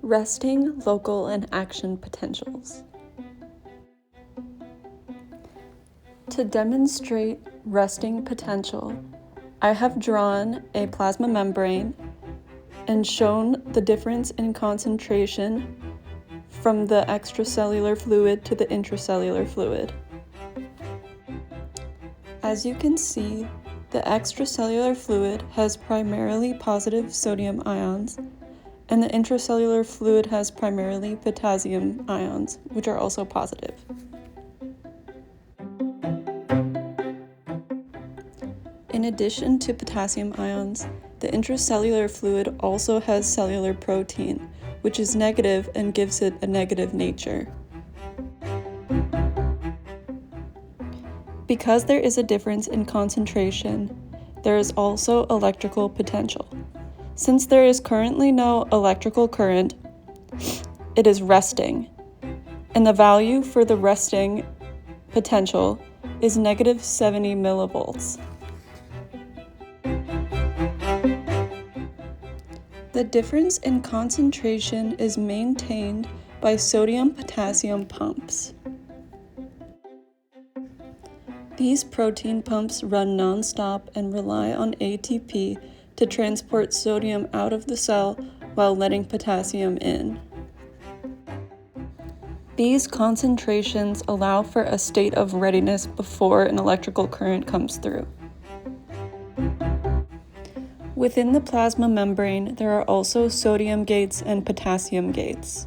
Resting, local, and action potentials. To demonstrate resting potential, I have drawn a plasma membrane and shown the difference in concentration from the extracellular fluid to the intracellular fluid. As you can see, the extracellular fluid has primarily positive sodium ions, and the intracellular fluid has primarily potassium ions, which are also positive. In addition to potassium ions, the intracellular fluid also has cellular protein, which is negative and gives it a negative nature. Because there is a difference in concentration, there is also electrical potential. Since there is currently no electrical current, it is resting, and the value for the resting potential is negative 70 millivolts. The difference in concentration is maintained by sodium-potassium pumps. These protein pumps run non-stop and rely on ATP to transport sodium out of the cell while letting potassium in. These concentrations allow for a state of readiness before an electrical current comes through. Within the plasma membrane, there are also sodium gates and potassium gates.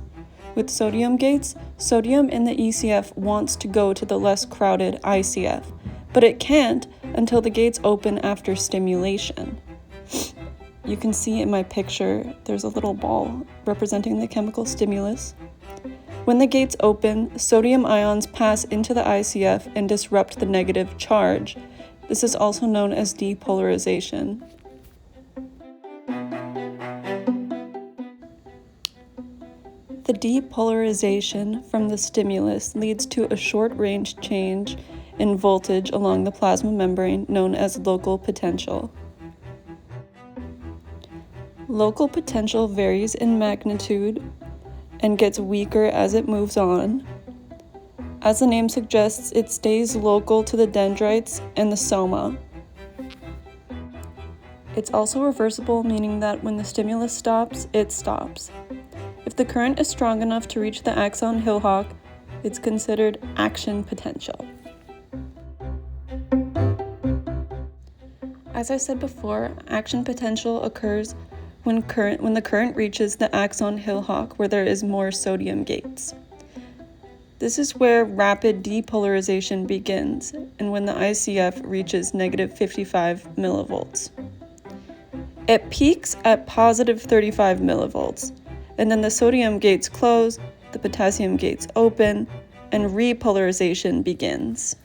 With sodium gates, sodium in the ECF wants to go to the less crowded ICF, but it can't until the gates open after stimulation. You can see in my picture, there's a little ball representing the chemical stimulus. When the gates open, sodium ions pass into the ICF and disrupt the negative charge. This is also known as depolarization. The depolarization from the stimulus leads to a short-range change in voltage along the plasma membrane known as local potential. Local potential varies in magnitude and gets weaker as it moves on. As the name suggests, it stays local to the dendrites and the soma. It's also reversible, meaning that when the stimulus stops, it stops. If the current is strong enough to reach the axon Hillhock, it's considered action potential. As I said before, action potential occurs when the current reaches the axon Hillhock, where there is more sodium gates. This is where rapid depolarization begins, and when the ICF reaches negative 55 millivolts. It peaks at positive 35 millivolts, and then the sodium gates close, the potassium gates open, and repolarization begins.